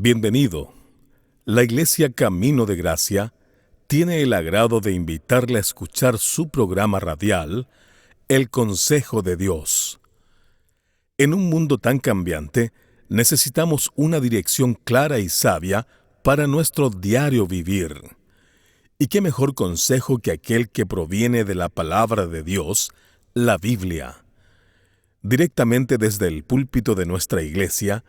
Bienvenido. La Iglesia Camino de Gracia tiene el agrado de invitarle a escuchar su programa radial, El Consejo de Dios. En un mundo tan cambiante, necesitamos una dirección clara y sabia para nuestro diario vivir. ¿Y qué mejor consejo que aquel que proviene de la palabra de Dios, la Biblia? Directamente desde el púlpito de nuestra iglesia,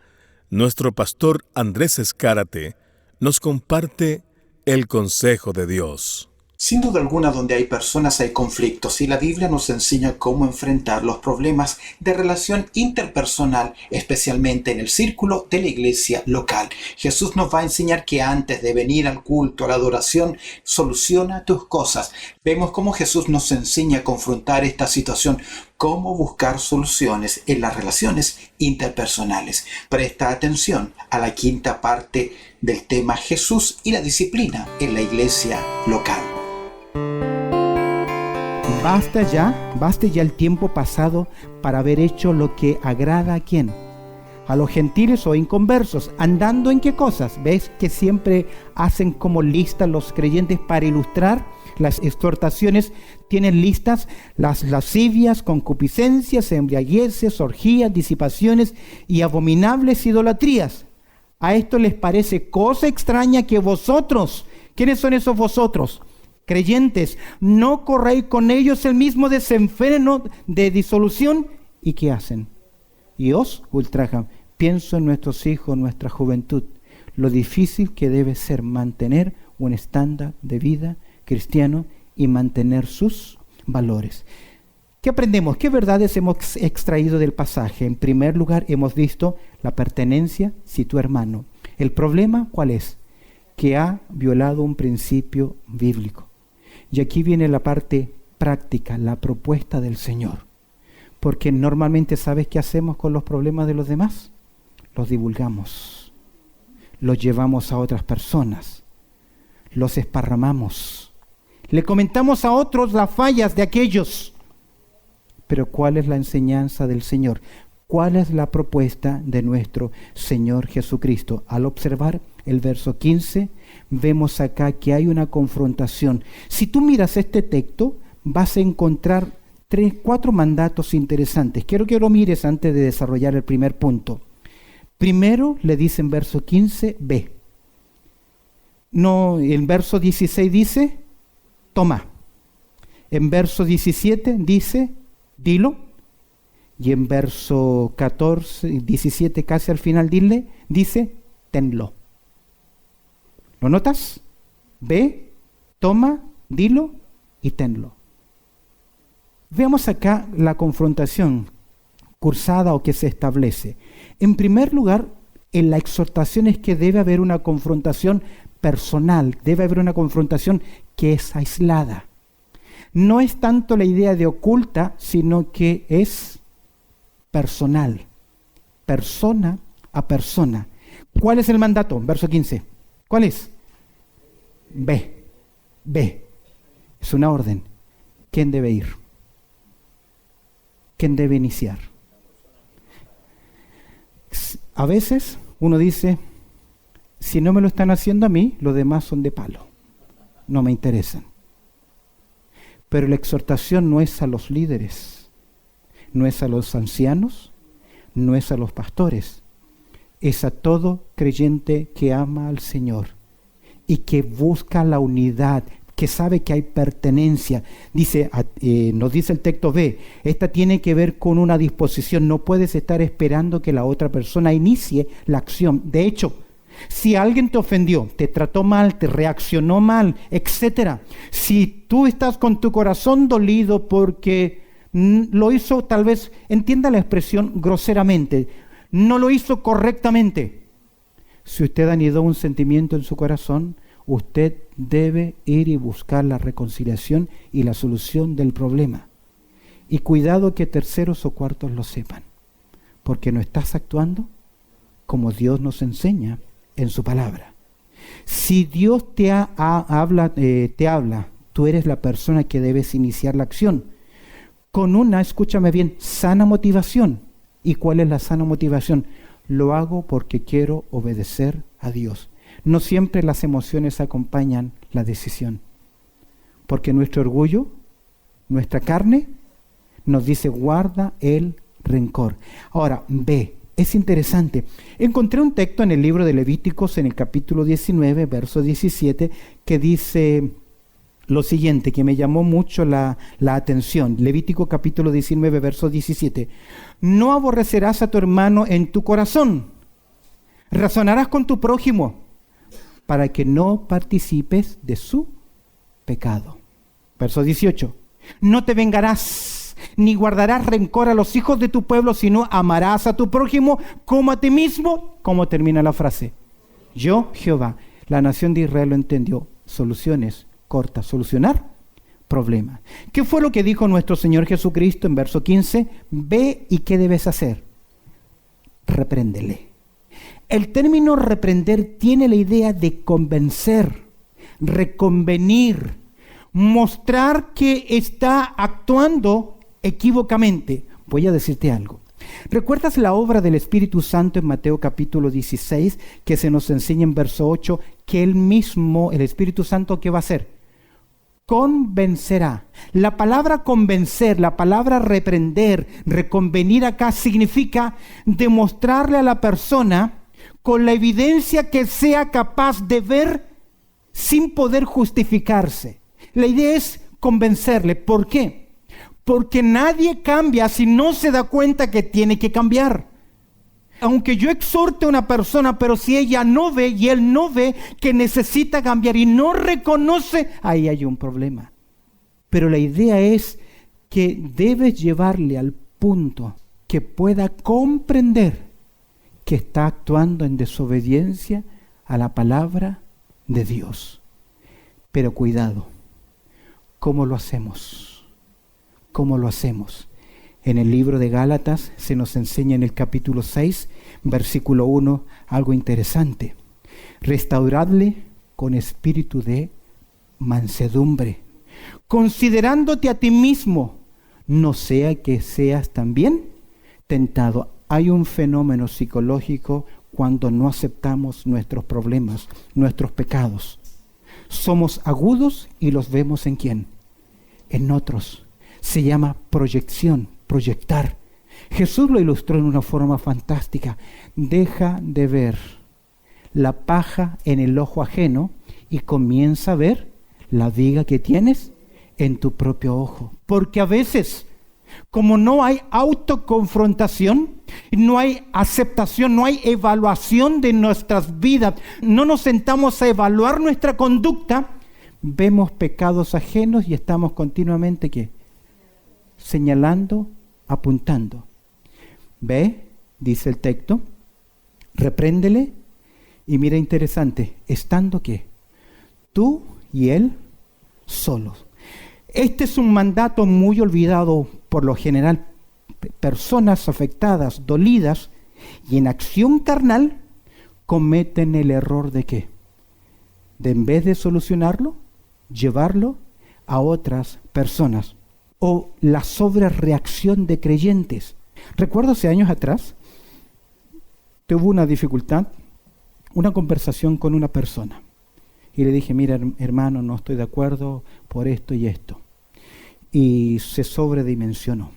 nuestro pastor Andrés Escárate nos comparte el consejo de Dios. Sin duda alguna, donde hay personas hay conflictos, y la Biblia nos enseña cómo enfrentar los problemas de relación interpersonal, especialmente en el círculo de la iglesia local. Jesús nos va a enseñar que antes de venir al culto, a la adoración, soluciona tus cosas. Vemos cómo Jesús nos enseña a confrontar esta situación, cómo buscar soluciones en las relaciones interpersonales. Presta atención a la quinta parte del tema Jesús y la disciplina en la iglesia local. Baste ya el tiempo pasado para haber hecho lo que agrada a quién, a los gentiles o inconversos, andando en qué cosas. ¿Ves que siempre hacen como listas los creyentes para ilustrar las exhortaciones? Tienen listas: las lascivias, concupiscencias, embriagueces, orgías, disipaciones y abominables idolatrías. A esto les parece cosa extraña que vosotros, ¿quiénes son esos vosotros? Creyentes, no corréis con ellos el mismo desenfreno de disolución. ¿Y qué hacen? Y os ultrajan. Pienso en nuestros hijos, nuestra juventud, lo difícil que debe ser mantener un estándar de vida cristiano y mantener sus valores. ¿Qué aprendemos? ¿Qué verdades hemos extraído del pasaje? En primer lugar, hemos visto la pertenencia, si tu hermano. El problema, ¿cuál es? Que ha violado un principio bíblico. Y aquí viene la parte práctica, la propuesta del Señor. Porque normalmente, ¿sabes qué hacemos con los problemas de los demás? Los divulgamos, los llevamos a otras personas, los esparramamos, le comentamos a otros las fallas de aquellos. Pero ¿cuál es la enseñanza del Señor? ¿Cuál es la propuesta de nuestro Señor Jesucristo? Al observar el verso 15, vemos acá que hay una confrontación. Si tú miras este texto, vas a encontrar 4 mandatos interesantes. Quiero que lo mires antes de desarrollar el primer punto. Primero le dice en verso 15, ve. No, en verso 16 dice, toma. En verso 17 dice, dilo. Y en verso 14, 17, casi al final, dice, tenlo. ¿Lo notas? Ve, toma, dilo y tenlo. Veamos acá la confrontación cursada o que se establece. En primer lugar, en la exhortación es que debe haber una confrontación personal, debe haber una confrontación que es aislada. No es tanto la idea de oculta, sino que es personal, persona a persona. ¿Cuál es el mandato? Verso 15. ¿Cuál es? Ve. Es una orden. ¿Quién debe ir? ¿Quién debe iniciar? A veces uno dice, si no me lo están haciendo a mí, los demás son de palo, no me interesan. Pero la exhortación no es a los líderes, no es a los ancianos, no es a los pastores, es a todo creyente que ama al Señor y que busca la unidad, que sabe que hay pertenencia. Nos dice el texto B, esta tiene que ver con una disposición. No puedes estar esperando que la otra persona inicie la acción. De hecho, si alguien te ofendió, te trató mal, te reaccionó mal, etc. Si tú estás con tu corazón dolido porque lo hizo, tal vez, entienda la expresión, groseramente, no lo hizo correctamente. Si usted anidó un sentimiento en su corazón, usted debe ir y buscar la reconciliación y la solución del problema. Y cuidado que terceros o cuartos lo sepan, porque no estás actuando como Dios nos enseña en su palabra. Si Dios te habla, tú eres la persona que debes iniciar la acción con una, escúchame bien, sana motivación. ¿Y cuál es la sana motivación? Lo hago porque quiero obedecer a Dios. No siempre las emociones acompañan la decisión, porque nuestro orgullo, nuestra carne, nos dice guarda el rencor. Ahora, B, es interesante. Encontré un texto en el libro de Levíticos, en el capítulo 19, verso 17, que dice lo siguiente, que me llamó mucho la atención. Levítico capítulo 19, verso 17. No aborrecerás a tu hermano en tu corazón. Razonarás con tu prójimo para que no participes de su pecado. Verso 18. No te vengarás, ni guardarás rencor a los hijos de tu pueblo, sino amarás a tu prójimo como a ti mismo. ¿Cómo termina la frase? Yo, Jehová. La nación de Israel lo entendió. Soluciones cortas. Solucionar problemas. ¿Qué fue lo que dijo nuestro Señor Jesucristo en verso 15? Ve y ¿qué debes hacer? Repréndele. El término reprender tiene la idea de convencer, reconvenir, mostrar que está actuando equívocamente. Voy a decirte algo. ¿Recuerdas la obra del Espíritu Santo en Mateo capítulo 16 que se nos enseña en verso 8 que él mismo, el Espíritu Santo, ¿qué va a hacer? Convencerá. La palabra convencer, la palabra reprender, reconvenir acá significa demostrarle a la persona con la evidencia que sea capaz de ver sin poder justificarse. La idea es convencerle. ¿Por qué? Porque nadie cambia si no se da cuenta que tiene que cambiar. Aunque yo exhorte a una persona, pero si ella no ve y él no ve que necesita cambiar y no reconoce, ahí hay un problema. Pero la idea es que debes llevarle al punto que pueda comprender que está actuando en desobediencia a la palabra de Dios. Pero cuidado, ¿cómo lo hacemos? ¿Cómo lo hacemos? En el libro de Gálatas se nos enseña en el capítulo 6, versículo 1, algo interesante. Restauradle con espíritu de mansedumbre, considerándote a ti mismo, no sea que seas también tentado. Hay un fenómeno psicológico cuando no aceptamos nuestros problemas, nuestros pecados. Somos agudos y los vemos ¿en quién? En otros. Se llama proyección, proyectar. Jesús lo ilustró en una forma fantástica. Deja de ver la paja en el ojo ajeno y comienza a ver la viga que tienes en tu propio ojo. Porque a veces, como no hay autoconfrontación, no hay aceptación, no hay evaluación de nuestras vidas, no nos sentamos a evaluar nuestra conducta, vemos pecados ajenos y estamos continuamente ¿qué? Señalando, apuntando. Ve, dice el texto, repréndele y mira interesante, estando ¿qué? Tú y él solos. Este es un mandato muy olvidado por lo general. Personas afectadas, dolidas y en acción carnal cometen el error de ¿qué? De en vez de solucionarlo, llevarlo a otras personas. O la sobrereacción de creyentes. Recuerdo hace años atrás, tuve una dificultad, una conversación con una persona. Y le dije, mira hermano, no estoy de acuerdo por esto y esto. Y se sobredimensionó.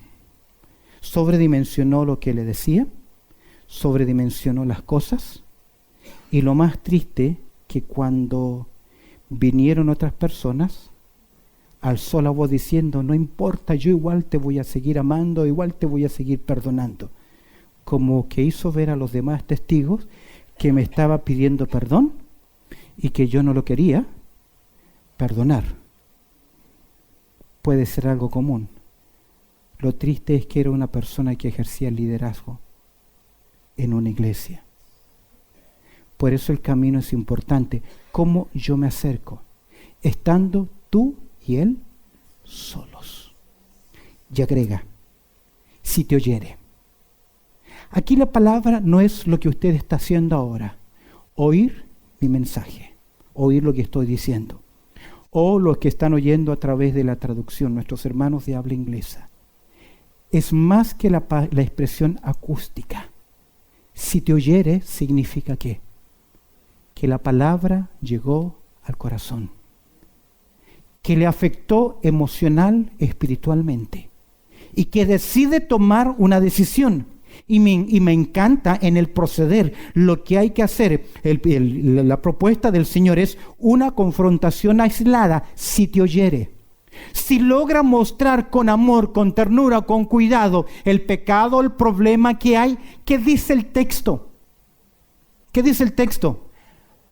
Sobredimensionó lo que le decía, sobredimensionó las cosas. Y lo más triste, que cuando vinieron otras personas, alzó la voz diciendo, no importa, yo igual te voy a seguir amando, igual te voy a seguir perdonando. Como que hizo ver a los demás testigos que me estaba pidiendo perdón y que yo no lo quería perdonar. Puede ser algo común. Lo triste es que era una persona que ejercía el liderazgo en una iglesia. Por eso el camino es importante. ¿Cómo yo me acerco? Estando tú y él solos. Y agrega, si te oyere. Aquí la palabra no es lo que usted está haciendo ahora. Oír mi mensaje, oír lo que estoy diciendo. O los que están oyendo a través de la traducción, nuestros hermanos de habla inglesa. Es más que la expresión acústica. Si te oyere significa ¿qué? que la palabra llegó al corazón, que le afectó emocional, espiritualmente, y que decide tomar una decisión. Y me encanta en el proceder lo que hay que hacer. La propuesta del Señor es una confrontación aislada. Si te oyere, si logra mostrar con amor, con ternura, con cuidado el pecado, el problema que hay, ¿qué dice el texto? ¿Qué dice el texto?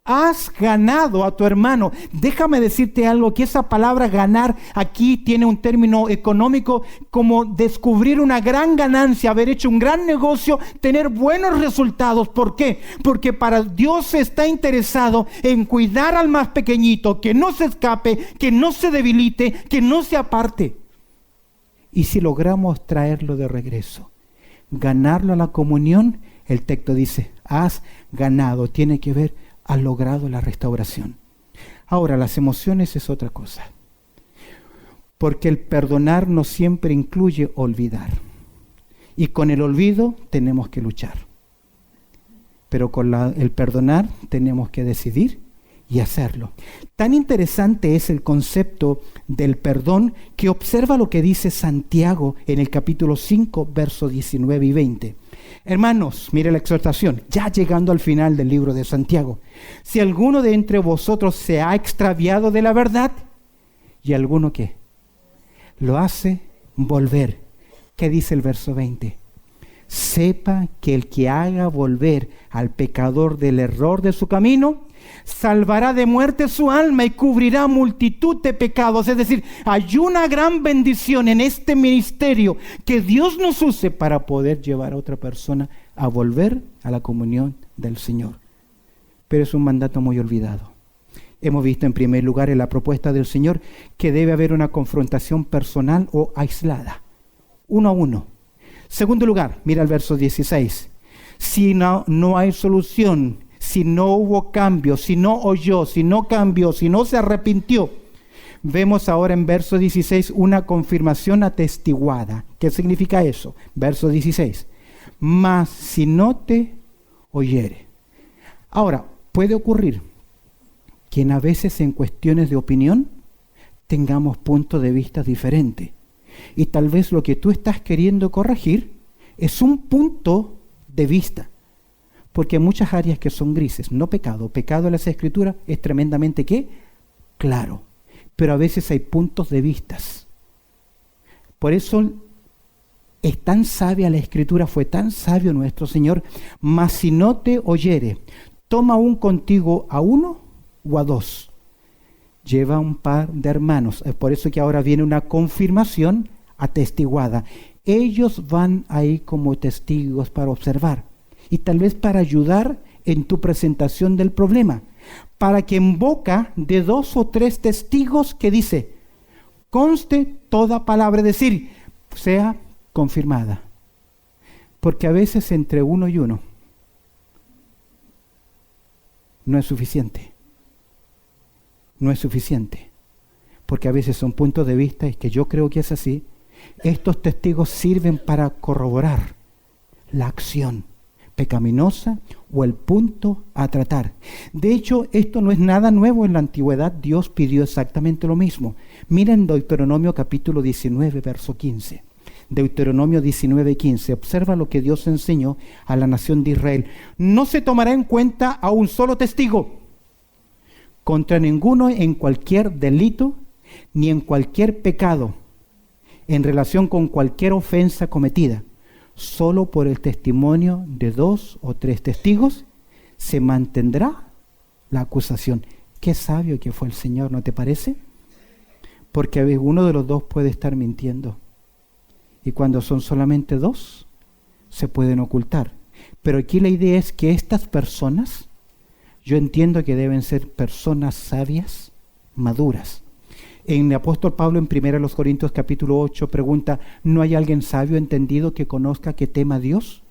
Has ganado a tu hermano. Déjame decirte algo, que esa palabra ganar aquí tiene un término económico como descubrir una gran ganancia, haber hecho un gran negocio, tener buenos resultados. ¿Por qué? Porque para Dios está interesado en cuidar al más pequeñito, que no se escape, que no se debilite, que no se aparte. Y si logramos traerlo de regreso, ganarlo a la comunión, el texto dice, has ganado. Tiene que ver, has logrado la restauración. Ahora, las emociones es otra cosa. Porque el perdonar no siempre incluye olvidar. Y con el olvido tenemos que luchar. Pero con el perdonar tenemos que decidir y hacerlo. Tan interesante es el concepto del perdón que observa lo que dice Santiago en el capítulo 5, versos 19 y 20. Hermanos, mire la exhortación, ya llegando al final del libro de Santiago. Si alguno de entre vosotros se ha extraviado de la verdad, ¿y alguno qué? Lo hace volver. ¿Qué dice el verso 20? Sepa que el que haga volver al pecador del error de su camino, salvará de muerte su alma y cubrirá multitud de pecados. Es decir, hay una gran bendición en este ministerio que Dios nos use para poder llevar a otra persona a volver a la comunión del Señor. Pero es un mandato muy olvidado. Hemos visto en primer lugar en la propuesta del Señor que debe haber una confrontación personal o aislada, uno a uno. Segundo lugar, mira el verso 16. Si no hay solución, si no hubo cambio, si no oyó, si no cambió, si no se arrepintió, vemos ahora en verso 16 una confirmación atestiguada. ¿Qué significa eso? Verso 16. Mas si no te oyere. Ahora, puede ocurrir que a veces en cuestiones de opinión tengamos puntos de vista diferentes. Y tal vez lo que tú estás queriendo corregir es un punto de vista. Porque hay muchas áreas que son grises, no pecado. Pecado en las Escrituras es tremendamente ¿qué? Claro. Pero a veces hay puntos de vistas. Por eso es tan sabia la Escritura, fue tan sabio nuestro Señor. Mas si no te oyere, toma aún contigo a uno o a dos. Lleva un par de hermanos. Es por eso que ahora viene una confirmación atestiguada. Ellos van ahí como testigos para observar. Y tal vez para ayudar en tu presentación del problema, para que en boca de 2 o 3 testigos que dice, conste toda palabra, es decir, sea confirmada. Porque a veces entre uno y uno no es suficiente. No es suficiente. Porque a veces son puntos de vista, y que yo creo que es así. Estos testigos sirven para corroborar la acción pecaminosa o el punto a tratar. De hecho, esto no es nada nuevo en la antigüedad. Dios pidió exactamente lo mismo. Miren Deuteronomio capítulo 19, verso 15. Deuteronomio 19, 15. Observa lo que Dios enseñó a la nación de Israel. No se tomará en cuenta a un solo testigo contra ninguno en cualquier delito ni en cualquier pecado en relación con cualquier ofensa cometida. Solo por el testimonio de 2 o 3 testigos se mantendrá la acusación. Qué sabio que fue el Señor, ¿no te parece? Porque uno de los dos puede estar mintiendo. Y cuando son solamente 2, se pueden ocultar. Pero aquí la idea es que estas personas, yo entiendo que deben ser personas sabias, maduras. En el apóstol Pablo en 1 Corintios capítulo 8 pregunta, ¿no hay alguien sabio, entendido, que conozca, que tema a Dios?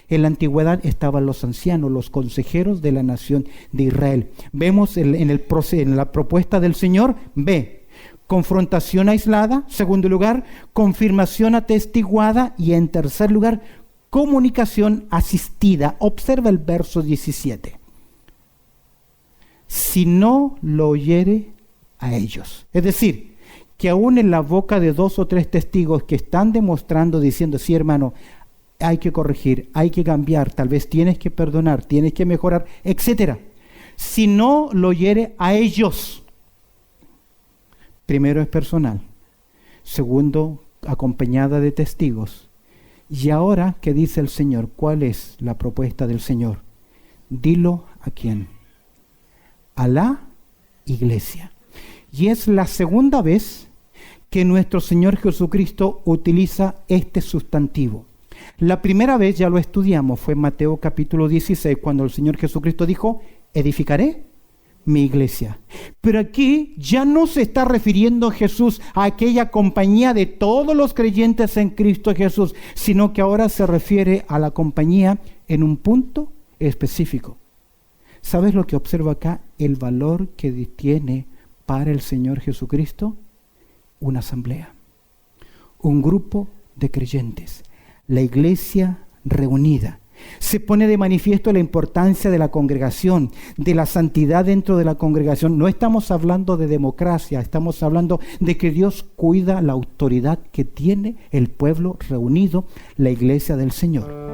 En la antigüedad estaban los ancianos, los consejeros de la nación de Israel. Vemos en la propuesta del Señor, ve, confrontación aislada. Segundo lugar, confirmación atestiguada. Y en tercer lugar, comunicación asistida. Observa el verso 17. si no lo oyere a ellos. Es decir, que aún en la boca de 2 o 3 testigos que están demostrando, diciendo, sí, hermano, hay que corregir, hay que cambiar, tal vez tienes que perdonar, tienes que mejorar, etc. Si no lo oyere a ellos, primero es personal, segundo, acompañada de testigos. Y ahora, ¿qué dice el Señor? ¿Cuál es la propuesta del Señor? Dilo a quién. A la iglesia. Y es la segunda vez que nuestro Señor Jesucristo utiliza este sustantivo. La primera vez ya lo estudiamos, fue en Mateo capítulo 16, cuando el Señor Jesucristo dijo, edificaré mi iglesia. Pero aquí ya no se está refiriendo Jesús a aquella compañía de todos los creyentes en Cristo Jesús, sino que ahora se refiere a la compañía en un punto específico. ¿Sabes lo que observo acá? El valor que tiene para el Señor Jesucristo una asamblea, un grupo de creyentes, la iglesia reunida. Se pone de manifiesto la importancia de la congregación, de la santidad dentro de la congregación. No estamos hablando de democracia, estamos hablando de que Dios cuida la autoridad que tiene el pueblo reunido, la iglesia del Señor.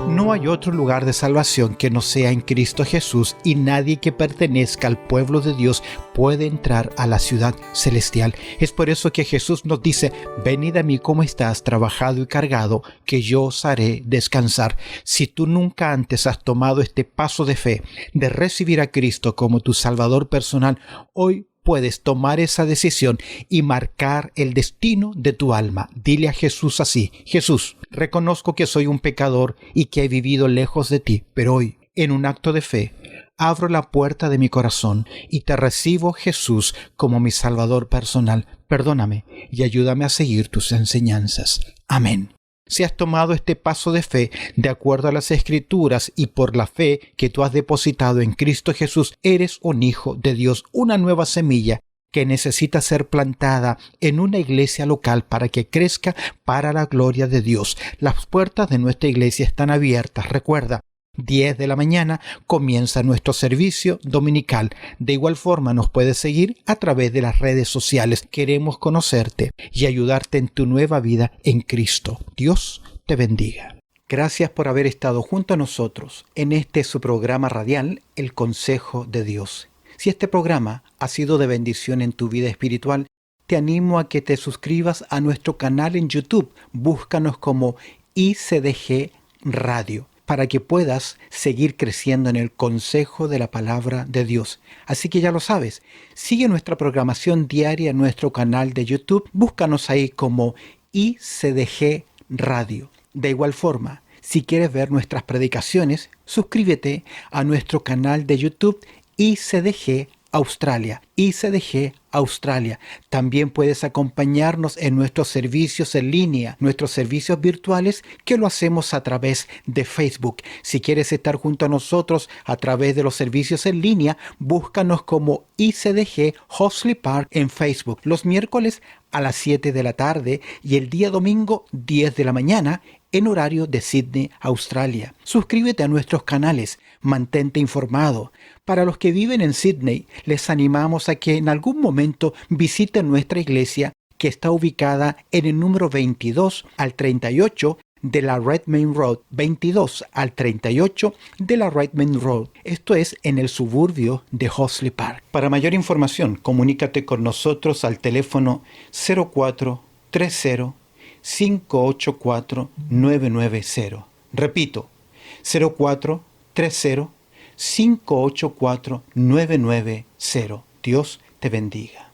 No hay otro lugar de salvación que no sea en Cristo Jesús, y nadie que pertenezca al pueblo de Dios puede entrar a la ciudad celestial. Es por eso que Jesús nos dice, venid a mí como estás trabajado y cargado, que yo os haré descansar. Si tú nunca antes has tomado este paso de fe, de recibir a Cristo como tu Salvador personal, hoy puedes tomar esa decisión y marcar el destino de tu alma. Dile a Jesús así: Jesús, reconozco que soy un pecador y que he vivido lejos de ti, pero hoy, en un acto de fe, abro la puerta de mi corazón y te recibo, Jesús, como mi Salvador personal. Perdóname y ayúdame a seguir tus enseñanzas. Amén. Si has tomado este paso de fe de acuerdo a las Escrituras y por la fe que tú has depositado en Cristo Jesús, eres un hijo de Dios, una nueva semilla que necesita ser plantada en una iglesia local para que crezca para la gloria de Dios. Las puertas de nuestra iglesia están abiertas. Recuerda, 10 de la mañana comienza nuestro servicio dominical. De igual forma nos puedes seguir a través de las redes sociales. Queremos conocerte y ayudarte en tu nueva vida en Cristo. Dios te bendiga. Gracias por haber estado junto a nosotros en su programa radial, El Consejo de Dios. Si este programa ha sido de bendición en tu vida espiritual, te animo a que te suscribas a nuestro canal en YouTube. Búscanos como ICDG Radio, para que puedas seguir creciendo en el consejo de la palabra de Dios. Así que ya lo sabes, sigue nuestra programación diaria en nuestro canal de YouTube. Búscanos ahí como ICDG Radio. De igual forma, si quieres ver nuestras predicaciones, suscríbete a nuestro canal de YouTube ICDG Australia. ICDG Australia. También puedes acompañarnos en nuestros servicios en línea, nuestros servicios virtuales, que lo hacemos a través de Facebook. Si quieres estar junto a nosotros a través de los servicios en línea, búscanos como ICDG Hoxley Park en Facebook. Los miércoles a las 7 de la tarde y el día domingo 10 de la mañana en horario de Sydney, Australia. Suscríbete a nuestros canales, mantente informado. Para los que viven en Sydney, les animamos a que en algún momento visiten nuestra iglesia, que está ubicada en el número 22 al 38 de la Redmayne Road, 22 al 38 de la Redmayne Road. Esto es en el suburbio de Hoxley Park. Para mayor información, comunícate con nosotros al teléfono 0430 584 990. Repito, 0430 584 990. Dios te bendiga.